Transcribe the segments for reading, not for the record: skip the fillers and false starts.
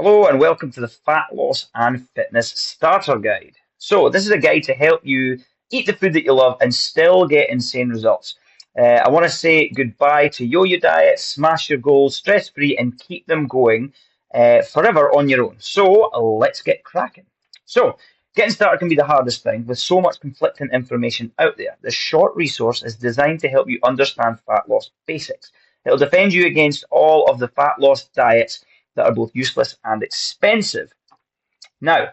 Hello and welcome to the Fat Loss and Fitness Starter Guide. So, this is a guide to help you eat the food that you love and still get insane results. I want to say goodbye to yo-yo diets, smash your goals, stress-free, and keep them going forever on your own. So, let's get cracking. So, getting started can be the hardest thing with so much conflicting information out there. This short resource is designed to help you understand fat loss basics. It'll defend you against all of the fat loss diets that are both useless and expensive. Now,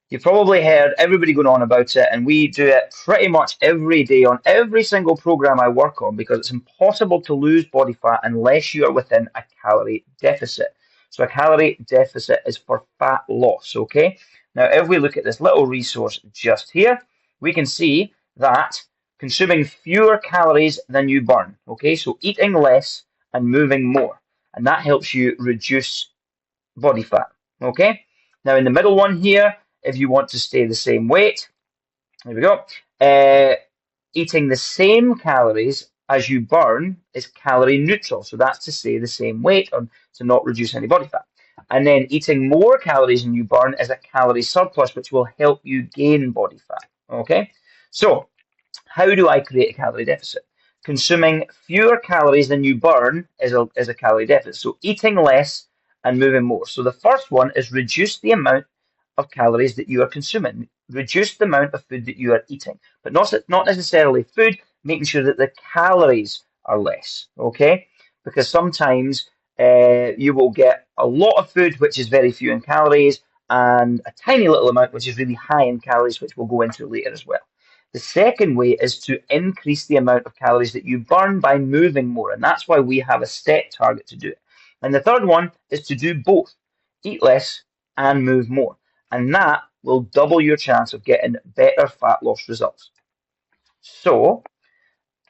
you've probably heard everybody going on about it, and we do it pretty much every day on every single program I work on because it's impossible to lose body fat unless you are within a calorie deficit. So, a calorie deficit is for fat loss, okay? Now, if we look at this little resource just here, we can see that consuming fewer calories than you burn, okay? So, eating less and moving more, and that helps you reduce body fat. Okay. Now in the middle one here, if you want to stay the same weight, there we go. Eating the same calories as you burn is calorie neutral. So that's to say the same weight or to not reduce any body fat. And then eating more calories than you burn is a calorie surplus, which will help you gain body fat. Okay. So how do I create a calorie deficit? Consuming fewer calories than you burn is a calorie deficit. So eating less and moving more. So the first one is reduce the amount of calories that you are consuming. Reduce the amount of food that you are eating, but not necessarily food, making sure that the calories are less, okay? Because sometimes you will get a lot of food, which is very few in calories, and a tiny little amount, which is really high in calories, which we'll go into later as well. The second way is to increase the amount of calories that you burn by moving more, and that's why we have a set target to do it. And the third one is to do both, eat less and move more, and that will double your chance of getting better fat loss results. So,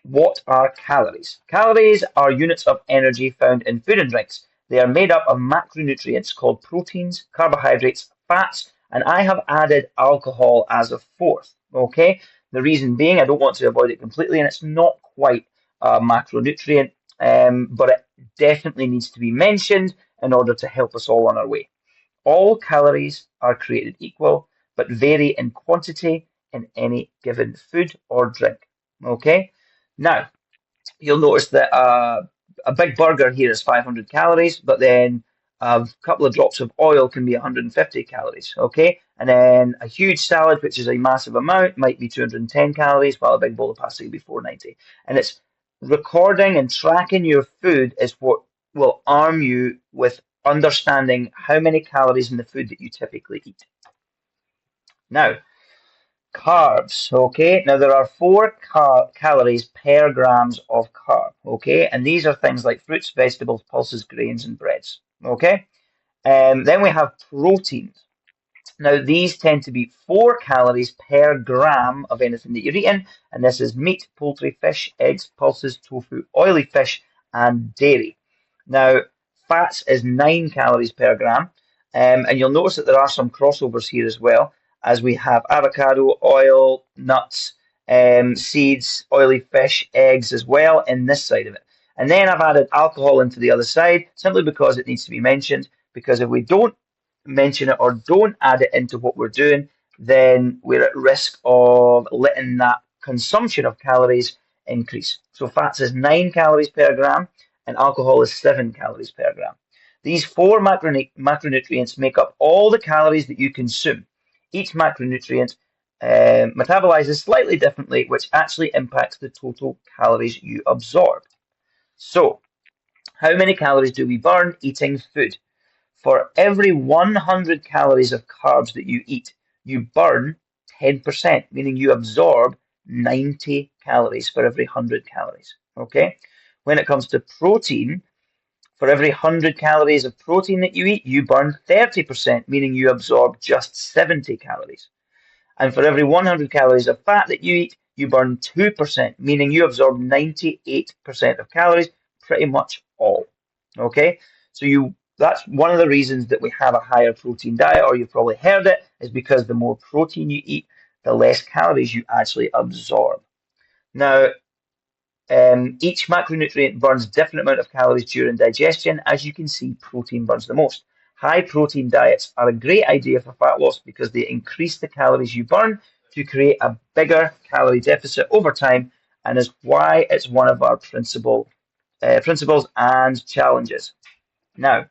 what are calories? Calories are units of energy found in food and drinks. They are made up of macronutrients called proteins, carbohydrates, fats, and I have added alcohol as a fourth. Okay, the reason being I don't want to avoid it completely, and it's not quite a macronutrient, but it definitely needs to be mentioned in order to help us all on our way. All calories are created equal, but vary in quantity in any given food or drink. Okay, now you'll notice that a big burger here is 500 calories, but then a couple of drops of oil can be 150 calories, okay? And then a huge salad, which is a massive amount, might be 210 calories, while a big bowl of pasta could be 490. And it's recording and tracking your food is what will arm you with understanding how many calories in the food that you typically eat. Now, carbs, okay? Now there are four calories per grams of carb, okay? And these are things like fruits, vegetables, pulses, grains, and breads, okay? Then we have proteins. Now these tend to be 4 calories per gram of anything that you're eating, and this is meat, poultry, fish, eggs, pulses, tofu, oily fish, and dairy. Now fats is 9 calories per gram, and you'll notice that there are some crossovers here as well, as we have avocado, oil, nuts, seeds, oily fish, eggs as well in this side of it. And then I've added alcohol into the other side simply because it needs to be mentioned. Because if we don't mention it or don't add it into what we're doing, then we're at risk of letting that consumption of calories increase. So fats is 9 calories per gram and alcohol is 7 calories per gram. These four macronutrients make up all the calories that you consume. Each macronutrient metabolizes slightly differently, which actually impacts the total calories you absorb. So, how many calories do we burn eating food? For every 100 calories of carbs that you eat, you burn 10%, meaning you absorb 90 calories for every 100 calories. Okay? When it comes to protein, for every 100 calories of protein that you eat, you burn 30%, meaning you absorb just 70 calories. And for every 100 calories of fat that you eat, you burn 2%, meaning you absorb 98% of calories, pretty much all. Okay? So that's one of the reasons that we have a higher protein diet, or you've probably heard it, is because the more protein you eat, the less calories you actually absorb. Now, each macronutrient burns different amount of calories during digestion. As you can see, protein burns the most. High protein diets are a great idea for fat loss because they increase the calories you burn to create a bigger calorie deficit over time, and is why it's one of our principles and challenges. Now,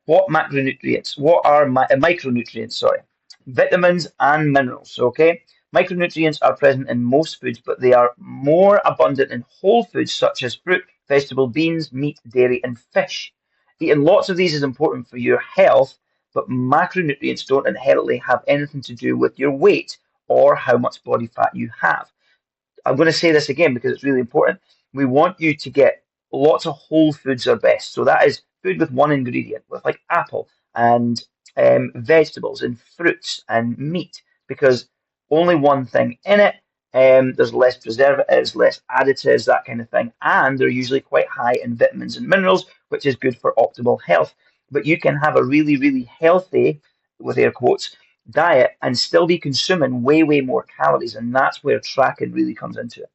what macronutrients? What are micronutrients? Sorry, vitamins and minerals. Okay, micronutrients are present in most foods, but they are more abundant in whole foods such as fruit, vegetable, beans, meat, dairy, and fish. Eating lots of these is important for your health, but macronutrients don't inherently have anything to do with your weight or how much body fat you have. I'm going to say this again because it's really important. We want you to get lots of whole foods are best. So that is food with one ingredient, with like apple and vegetables and fruits and meat, because only one thing in it. There's less preservatives, less additives, that kind of thing, and they're usually quite high in vitamins and minerals, which is good for optimal health. But you can have a really, really healthy, with air quotes, diet and still be consuming way, way more calories. And that's where tracking really comes into it.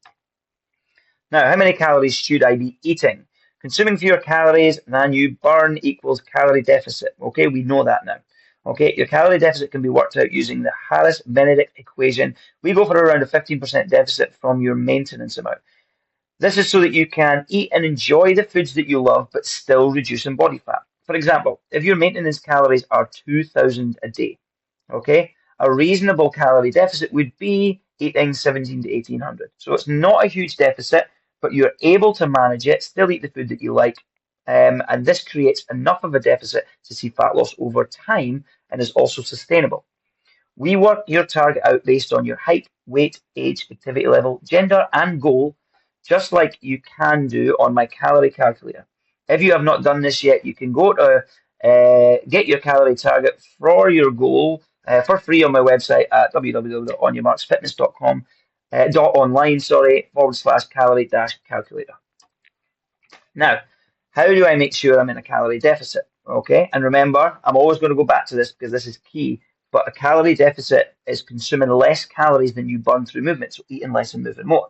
Now, how many calories should I be eating? Consuming fewer calories than you burn equals calorie deficit. Okay, we know that now. Okay, your calorie deficit can be worked out using the Harris-Benedict equation. We go for around a 15% deficit from your maintenance amount. This is so that you can eat and enjoy the foods that you love, but still reduce in body fat. For example, if your maintenance calories are 2,000 a day, okay, a reasonable calorie deficit would be eating 17 to 1,800. So it's not a huge deficit, but you're able to manage it, still eat the food that you like, and this creates enough of a deficit to see fat loss over time and is also sustainable. We work your target out based on your height, weight, age, activity level, gender, and goal, just like you can do on my calorie calculator. If you have not done this yet, you can go to get your calorie target for your goal for free on my website at www.onyourmarksfitness.com .online, sorry, / calorie calculator. Now, how do I make sure I'm in a calorie deficit? Okay, and remember, I'm always going to go back to this because this is key. But a calorie deficit is consuming less calories than you burn through movement, so eating less and moving more.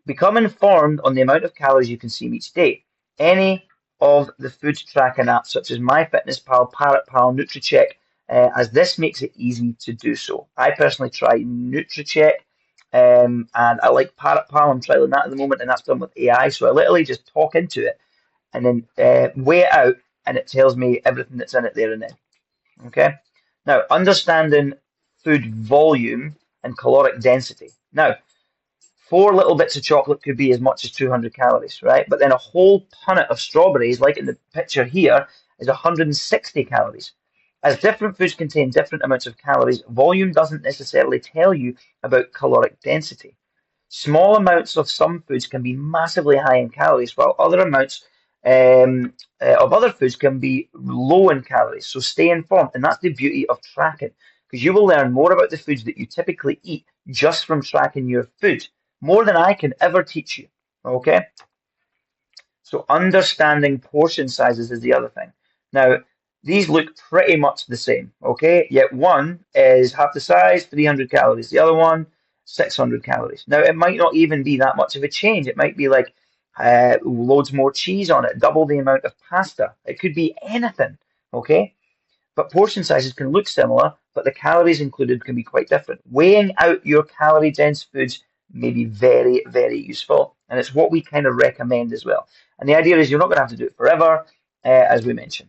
Become informed on the amount of calories you consume each day. Any of the food tracking apps such as MyFitnessPal, ParrotPal, NutriCheck, as this makes it easy to do so. I personally try NutriCheck, and I like ParrotPal. I'm trialing that at the moment, and that's done with AI. So I literally just talk into it and then weigh it out, and it tells me everything that's in it there and then. Okay. Now, understanding food volume and caloric density. Now, 4 little bits of chocolate could be as much as 200 calories, right? But then a whole punnet of strawberries, like in the picture here, is 160 calories. As different foods contain different amounts of calories, volume doesn't necessarily tell you about caloric density. Small amounts of some foods can be massively high in calories, while other amounts of other foods can be low in calories. So stay informed, and that's the beauty of tracking, because you will learn more about the foods that you typically eat just from tracking your food, more than I can ever teach you. Okay? So understanding portion sizes is the other thing. Now, these look pretty much the same, okay? Yet one is half the size, 300 calories. The other one, 600 calories. Now, it might not even be that much of a change. It might be like loads more cheese on it, double the amount of pasta. It could be anything, okay? But portion sizes can look similar, but the calories included can be quite different. Weighing out your calorie dense foods may be very, very useful, and it's what we kind of recommend as well. And the idea is you're not going to have to do it forever, as we mentioned.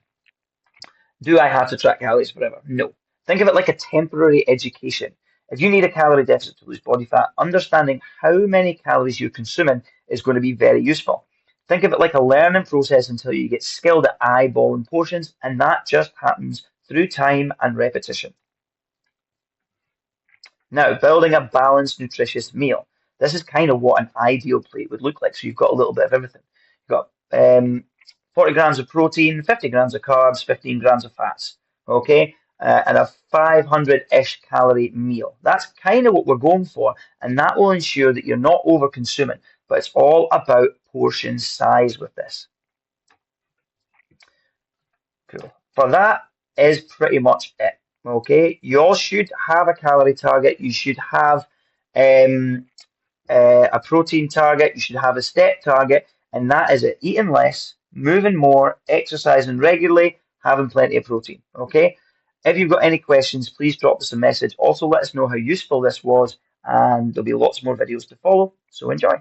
Do I have to track calories forever? No. Think of it like a temporary education. If you need a calorie deficit to lose body fat, understanding how many calories you're consuming is going to be very useful. Think of it like a learning process until you get skilled at eyeballing portions, and that just happens through time and repetition. Now, building a balanced, nutritious meal. This is kind of what an ideal plate would look like. So you've got a little bit of everything. You've got 40 grams of protein, 50 grams of carbs, 15 grams of fats. Okay, and a 500-ish calorie meal. That's kind of what we're going for, and that will ensure that you're not over consuming. But it's all about portion size with this. Cool. For that is pretty much it. Okay, you all should have a calorie target. You should have a protein target. You should have a step target, and that is it. Eating less, moving more, exercising regularly, having plenty of protein. Okay. If you've got any questions, please drop us a message. Also, let us know how useful this was, and there'll be lots more videos to follow. So enjoy.